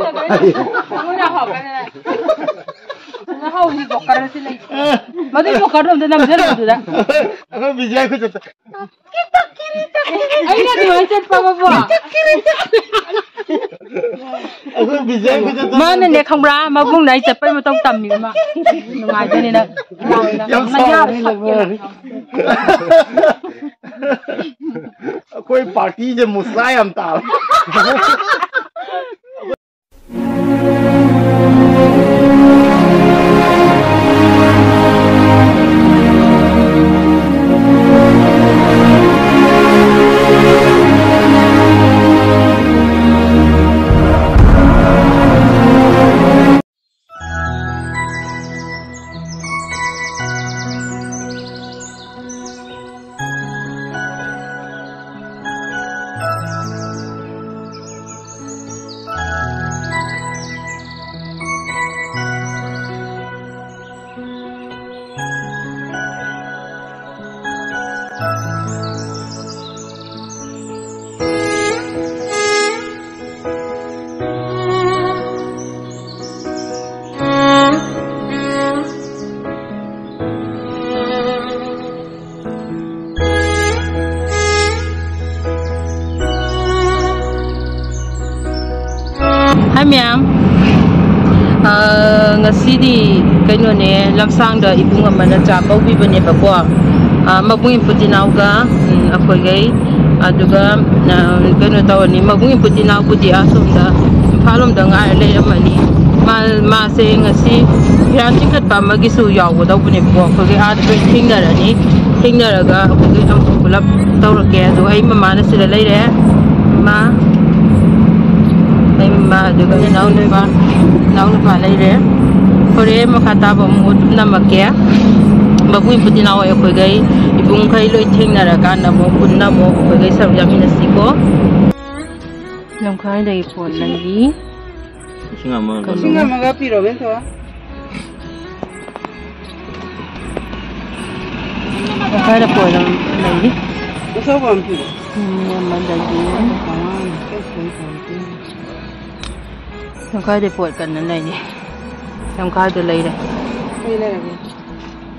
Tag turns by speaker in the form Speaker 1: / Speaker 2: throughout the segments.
Speaker 1: Muna ho ka na. Muna ho ni dokar sila. Madi dokar ron na mjera duda.
Speaker 2: Ako bijay ko jata.
Speaker 1: Ay na diwan chat pa ba.
Speaker 2: Ako bijay ko jata.
Speaker 1: Mana ne khambra mabung nai chat pa mo tong tam mi ma. Nungai de ni na.
Speaker 2: कोई पार्टी जो मुस्लाय हम ताल Hai ma'am. Ngasi di kaino ne lamsang da ibung amana cha baubi bane ba ko. Mabung putinau ga akoi gai aduga kaino tawani mabung putinau budi asum da phalom da ngai le amani ma se ngasi yan tingkat pa magisu yaw go daw bune ko ko ga ad thingna ga ko ga am pulap tawrake adu ai mama na sila leire ma mà được cái nấu nơi ba lấy đấy, hồi đấy mà khát ta bảo một năm mà kia, mà cũng phải đi nấu ở cái cái bún khai lôi thinh là cái nằm một bún nằm một cái cái sầu riêng mình xí có, làm khai đây phun lần gì,
Speaker 3: xin ngắm cái pi rồi bên thôi,
Speaker 1: làm khai là phun lần gì,
Speaker 3: cái số còn pi,
Speaker 1: mà đây gì, làm khai để phun cần lần này nhỉ, làm khai từ lấy đây.
Speaker 3: đây là cái,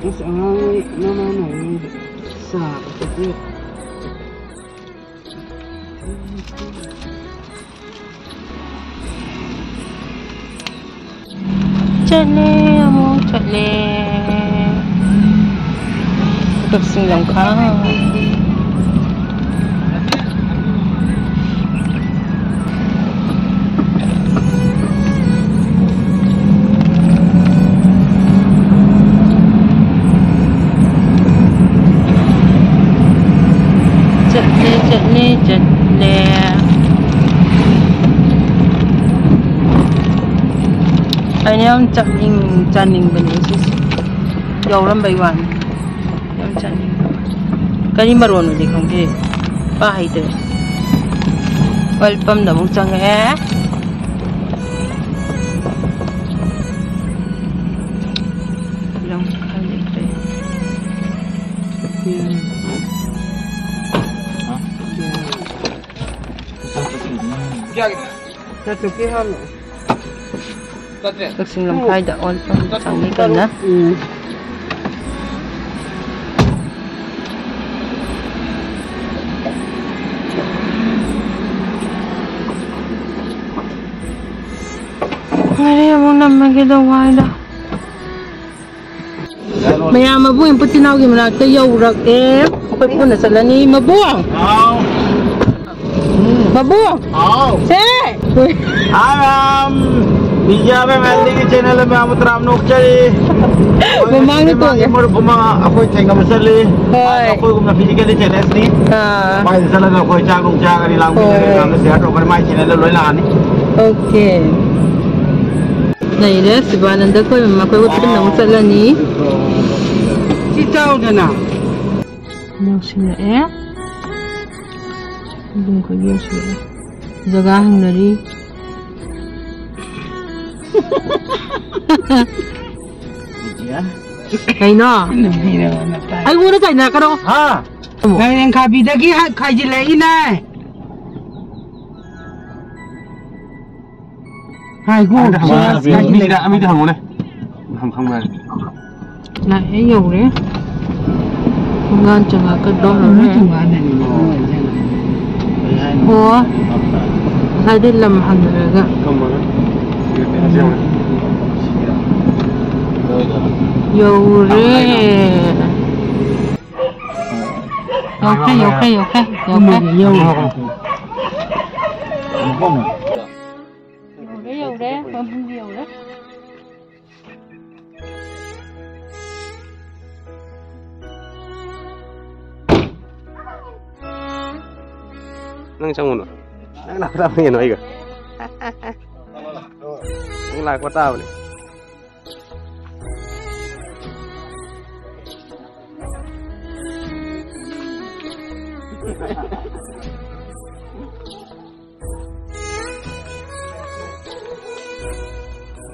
Speaker 3: nó sẽ nó này xả cái gì.
Speaker 1: Chale, amo chale. Tersing lang ka. Chale. Anh em chăn ninh bên này dầu lắm bây giờ em chăn ninh cái gì mà rồi gì không thế ba hay thế welcome đã muốn chăng nghe lòng khai đấy
Speaker 3: Dạ, thật sự kia hơn rồi.
Speaker 1: Tersing lang khai đã on sang ni kan na. Ay, mo naman gidawa da. Maya mabuing putinaw gimana tayo rak eh. Apa pun nasalah ni mabuang. Mabuang. Se.
Speaker 2: Bija में मेलनी के चैनल में आमत राम नोकचरी
Speaker 1: memang itu ya
Speaker 2: kuma aku cengga meseli aku kuma physically challenge ni mai salah aku canggung cang di lampu ni sehat aku mai channel loi lah ni
Speaker 1: okay này đấy Sivananda koi memang koi buat nama salah ni
Speaker 3: Kita udah na
Speaker 1: yang sini belum koi yang sini jaga hang dari Kay na. Ay muna tayo na karo.
Speaker 2: Ha.
Speaker 3: Ngayon kabi dagi kay jilay na. hai cô
Speaker 4: đi đã mới thằng này không về
Speaker 1: lại nhiều đấy ngon chẳng là cái đó rồi đấy ủa hai đứa làm hàng rồi cả
Speaker 4: không mà
Speaker 1: nhiều đấy ok nhiều đấy không nhiều đấy
Speaker 4: năng trong một năng nào tao nghe nói kìa năng lại qua tao này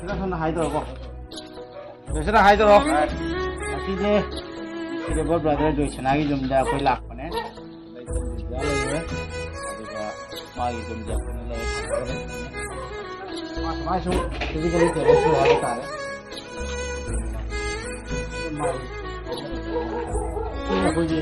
Speaker 3: Kita hai rồi không? Kita hai rồi không? Kita brother जो चनागी जमजा कोई लाख बने, जमजा ले मागी जमजा कोई ले, मासु किसी के लिए तेरे से वाले तारे, ये कोई ये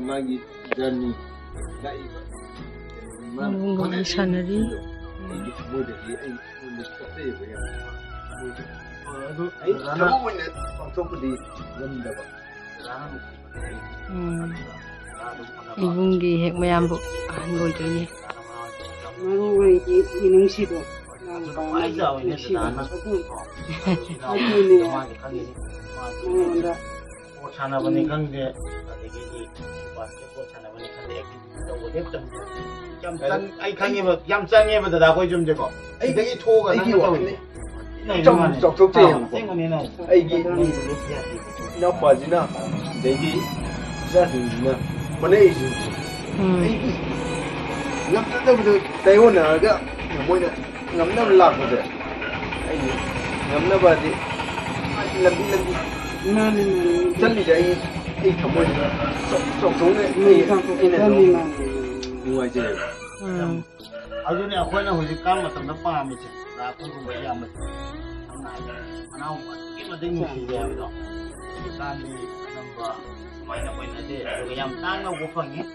Speaker 4: Magi journey dai
Speaker 1: ngồi sanari
Speaker 4: môi để ai mình có thể vậy ai kamu mana untuk di lâm dapat
Speaker 1: ibungi hek mayam bu ngồi chơi ni
Speaker 3: ngồi di nung sido ai jauh ini sedana sana bani kan dia ai khang như yam chan như bây giờ coi chum chứ có ai cái thô cái năng đâu trong chọc thuốc tiền ai cái nó phải gì nào để cái gia đình nè mà này ai ngắm nó đâu tay hôn nào cái môi này ngắm nó lạc rồi ai ngắm nó vào thì làm đi chân thì ai ai thầm môi chọc xuống này ai này ngoài trời aduh ni aku nak hujan kam macam apa macam, aku pun bayar macam, mana kita dengar dia itu, kita ni nampak semai nak main aje, kalau yang tang aku panggil,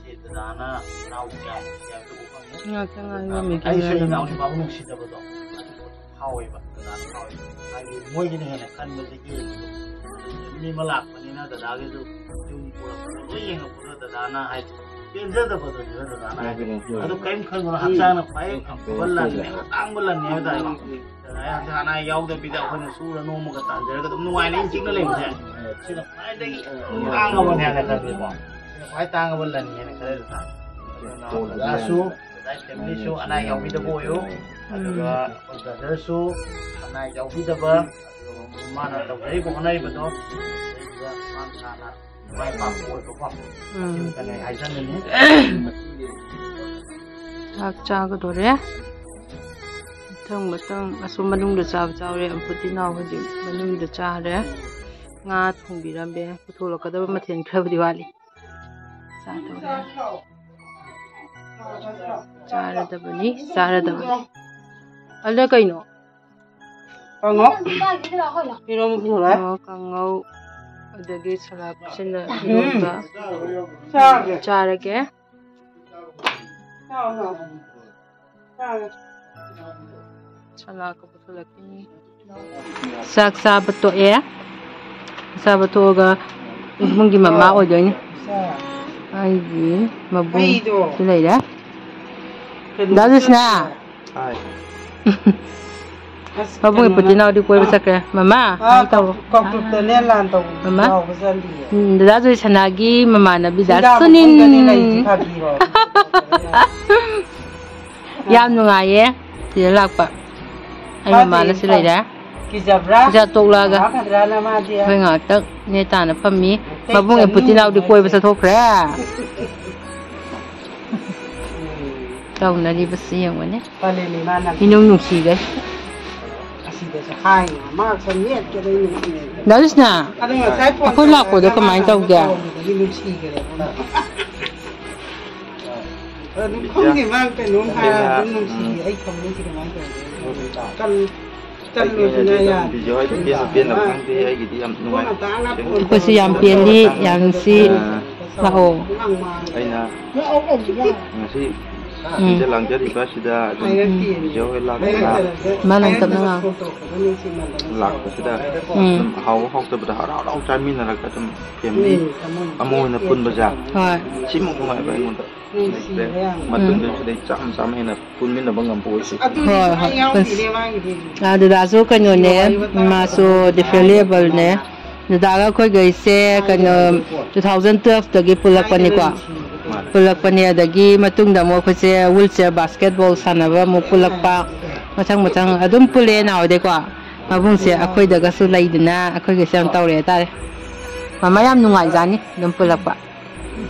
Speaker 3: itu dana, nak yang tu panggil. Ai sudah nak usah bangun sih dah betul, hawi bah, dana hawi, ai mui ni hendak kan macam ni malak, ni nak dana itu, jumpa, yang aku dana ai. Kenapa betul ni dana? Aduh kain kan orang hafsana pakai bulan ni, tang bulan ni ada yang. Saya hafsana yau dah bidak kan surah nomu kata, jadi kita nuai ni cing lagi macam. Sila pakai lagi tang bulan ni kata dia. Sila pakai tang bulan ni kata dia. Asu, saya family show anak yau bidak boyo, aduh brother show anak yau bidak ber, mana tahu jadi bukan lagi betul. Juga mana mai pak boy tu pak. Kan ai sana ni.
Speaker 1: Cha cái đấy thằng mà thằng asum manung được cha đấy em put nào cái gì manung được cha đấy nga thùng bị làm bé thu là cái đó mà thiền khơi đi vali cha ra đó bani cha ra đó ở cái nó
Speaker 3: Con ngốc. Đi đâu mua đấy?
Speaker 1: Con ngốc. Ở đây cái salad xin là ba. Cha ra cái. Salad có bớt lắc đi. Sak sa betul ya? Sa betul ga mungkin mama ở đây. Ai gì mà bung cái này đó. Đó là sao? Kamu ikuti nak di kue besar ke, mama?
Speaker 3: Tahu. Kau tu tenelan tahu.
Speaker 1: Mama? Dah tu sanagi mama nabi dah sunin. Yang nungai ya, tidak lapa. Ay mana sila ida. Kisa toklaga. Hoy nga tak ni tana pami. Mabung e putinaw di koy basa thokra. Tao na di basi yang wane. Inong nung si guys. Dalos na. Ako lako do kamain tao dia.
Speaker 5: Không thì mang cái nón hà nón xì ấy không muốn thì cái máy rồi căn luôn thì này à
Speaker 3: bây giờ cái biên là mang thì ấy cái âm nuôi
Speaker 1: ko si yang pian li yang si lao
Speaker 3: ấy na si bisa lanjut di pas sudah jauh lah
Speaker 1: mana tap na
Speaker 3: lạc sudah hậu học tập đã đào trái min là cái tầm kiếm đi amo là pun baca chỉ một ngày vậy ngon mà từng cái chạm hay là pun min là bằng ngầm bồi xí
Speaker 1: de da so kan yo ne ma so different level ne de da ga khoi gai se kan 2012 ta gi pulak pani kwa pulak pani adagi matung da mo khose wheelchair basketball sanaba mo pulak pa machang adum pule na de kwa mabung se akhoi da ga su lai dina akhoi ge sang taw re ta mama yam nungai jani dum pulak pa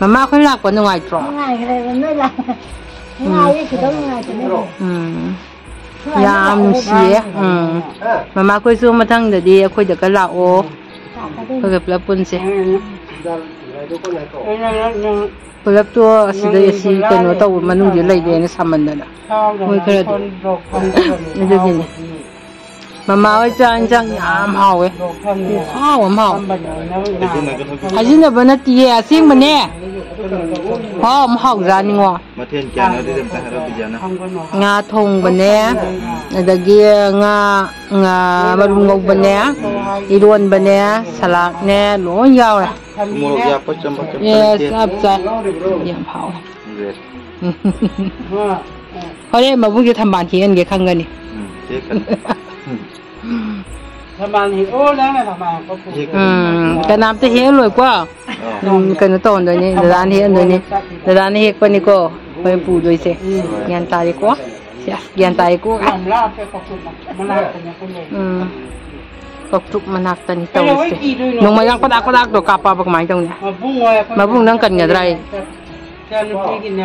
Speaker 1: mama khoi lak pa nungai tro
Speaker 6: nungai le noi la nungai ki do nungai
Speaker 1: yam nu si mama khoi su mathang da di akhoi da ka la o khoi ge pla pun se pulap tu asida si kano tahu manung dia lagi ni saman dah. Mui kerja. Ini jadi. Mama aja anjang am hau am hau. Aja nak benda tiada asing mana. Am hau zani ngwa.
Speaker 3: Matian kian ada dalam tahara bijana.
Speaker 1: Nga thong benda, ada nga barungok benda, iruan benda, salak ne, lo yau lah.
Speaker 3: Muruk ya macam
Speaker 1: yes abza yang hao Hore mabung ke thamban hian ge khang ni
Speaker 5: thamban hi o lang la thamban ko pu
Speaker 1: ka nam te he loi kwa ka no ton doi ni dan hian doi ni dan hi ko ni ko ko pu doi se yan ta ri ko yan ta ri ko
Speaker 5: la pe ko mana ko ni ko le
Speaker 1: kok truk manak tani tahu sih. Nung mayang kodak do kapa apa kemain tau ni. Mabung nang kan ngadrai.
Speaker 5: Jangan pergi ni.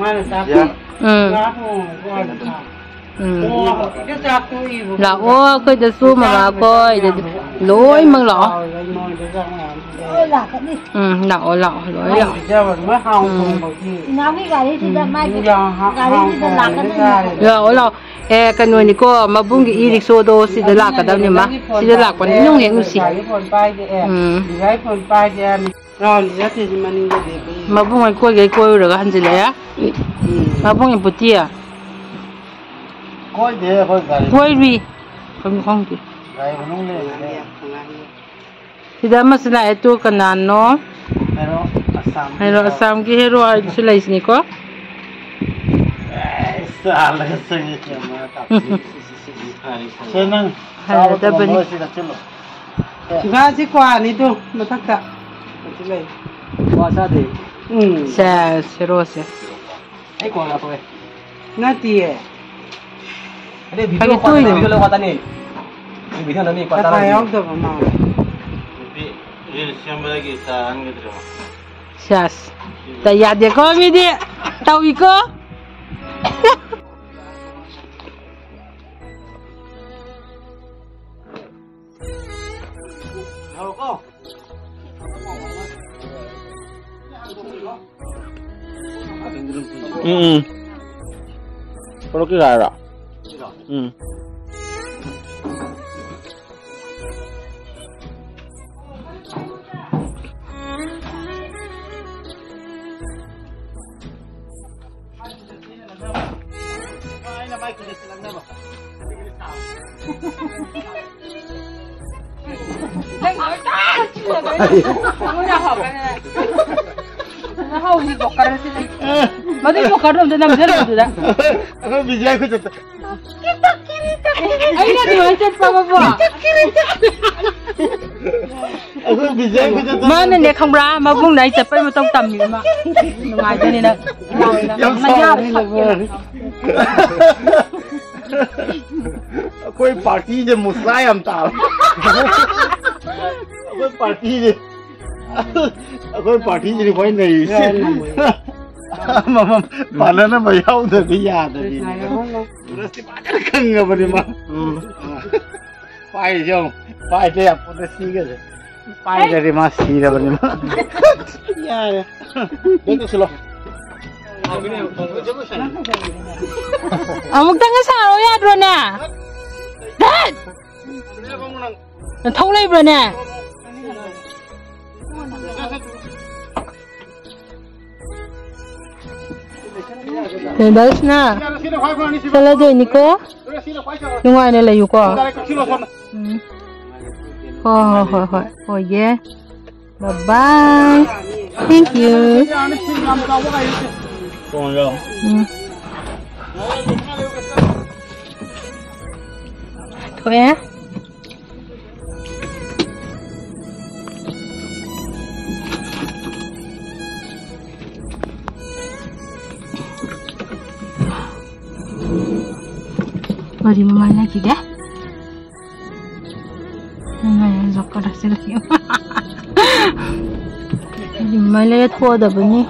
Speaker 5: Mana tapi.
Speaker 1: Là ô cái giờ su mà coi lối măng lọ. Lọ lọ lối lọ.
Speaker 6: Nào cái gari thì mai gari thì lạc cái
Speaker 1: lọ lọ. Cái nuôi này có mà bung cái y số đồ xí để lạc cái đâu nhỉ má? Xí để lạc còn nhung hiện xí. Mà bung cái coi rồi cái hành gì đấy á? Mà bung cái bút tia. Koi bi, không kì. Thì đó mà sila itu kanan no. Hero asam ki hero ay sila isni ko.
Speaker 3: Salah sengi cuma. Senang.
Speaker 1: Halo dah bani.
Speaker 5: Juga si kuah ni tu, macam tak. Macam
Speaker 3: Puasa deh.
Speaker 1: Sa hero se.
Speaker 3: Kuah apa?
Speaker 5: Nanti
Speaker 3: Ada video lewat ni. Video ni
Speaker 5: patah. Apa yang tu mama?
Speaker 3: Ini siapa lagi saan gitu.
Speaker 1: Sas. Tayar dia kau video. Tahu iko?
Speaker 3: Halo kau. Kalau kita ada.
Speaker 1: Hau ni bokar sih. Mati bokar dong, jangan berjalan tu dah.
Speaker 3: Aku bijak aku cakap.
Speaker 1: Kita kiri. Ayo dia macam apa? Kita kiri.
Speaker 2: Mana ni kambra, mabung naik cepat betul tammi mak. Ngaji ni nak.
Speaker 3: कोई पार्टी जे मुस्लायम ताल कोई पार्टी जे कोई नहीं मम पालन भैया उधर भी याद है रस्ते पाकर खंगा बने मां पाई जो पाई दे आप उधर सीगे पाई दे मां सीरा बने मां यार देखो चलो
Speaker 2: Amuk tanga saro ya drone. Dad. Thong lai drone. Bas na. Sala de ni ko. Nungay na layo ko. Oh yeah. Bye bye. Thank you.
Speaker 3: Còn đâu?
Speaker 2: Thôi á. Bari mama lagi dah. Nggak zakar hasil lagi. Bari mama lagi thua dah bani.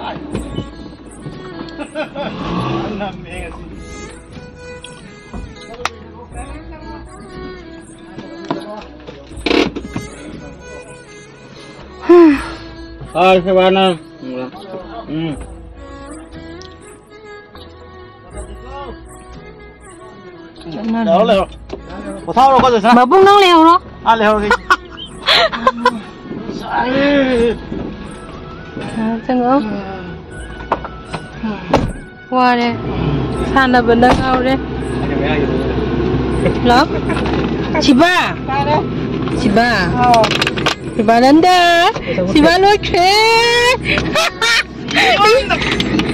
Speaker 3: Cái ba năm. Đó là có thao đâu có rồi sao?
Speaker 2: Mà bung nóng leo đó.
Speaker 3: Leo đi.
Speaker 2: Chân ốc. Qua đây. Sàn là vẫn đang ao đây. Lắm. Chị ba. Chị ba. Chị ba đến đây. Chị ba lôi khế.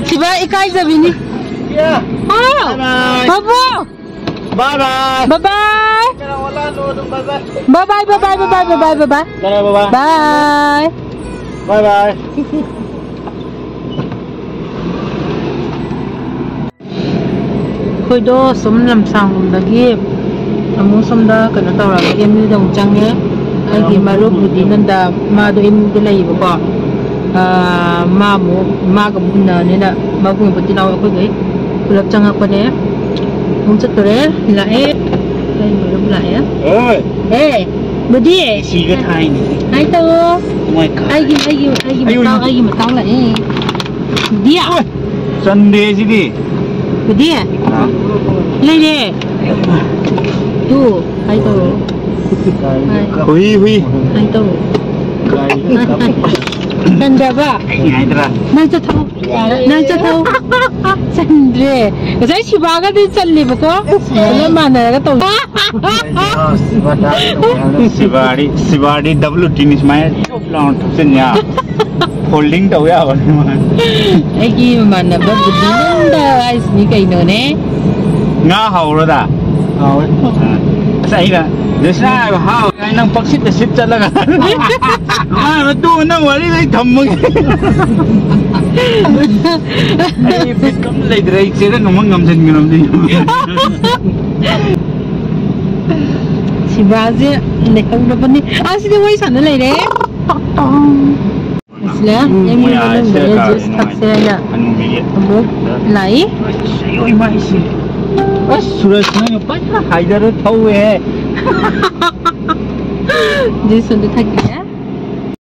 Speaker 2: Chị ba ít cái giờ đi. Babu.
Speaker 3: Bye bye.
Speaker 2: Bye bye. Bye bye bye bye bye bye bye bye bye bye. Bye.
Speaker 3: Bye bye.
Speaker 2: Khôi đô sống làm sao là ghê. Amu sống đó cái nó tao là em như đồng trăng nhé. Ai thì mà lúc đi nên là mà đôi em cái này vậy bỏ. Mà cái bún này nè mà cũng phải tin nào cái gì. Kulap trăng apa deh? Không chắc rồi lại. Đây mà lại á. Ê, budi.
Speaker 3: Xí cái thai này.
Speaker 2: Hai tao.
Speaker 3: Ngoài cả.
Speaker 2: Ai mà tao lại. Dia.
Speaker 3: Sunday gì đi?
Speaker 2: Budi. Lấy đi. Tu, hai tao.
Speaker 3: Huy.
Speaker 2: Hai tao. Sandra ba. Nang cho thâu. Sandra. Cái gì chị ba cái đi chân đi bác cô? Nó mà này cái tàu.
Speaker 3: Sibadi double tennis mai top launch sen ya. Holding tàu ya vậy mà.
Speaker 2: Ai kia mà nè bắt bút đi đó ai ní cái nữa nè.
Speaker 3: Ngã hậu rồi ta. Hậu. Sai cả. Để sao hậu cái năng bác sĩ để xếp chân là cả. Mà tu năng vào đi lấy thầm mừng. Ai biết cấm lấy đấy chứ nó không ngầm chân ngầm đi.
Speaker 2: Chị ba gì này không được đi. Xin quay sản này đấy. Sila, em muốn lên để just taxi nha. Kamu lại.
Speaker 3: Ôi mai xí. Ôi Suraj này bắt Hyder thâu về.
Speaker 2: Jason được thay kìa.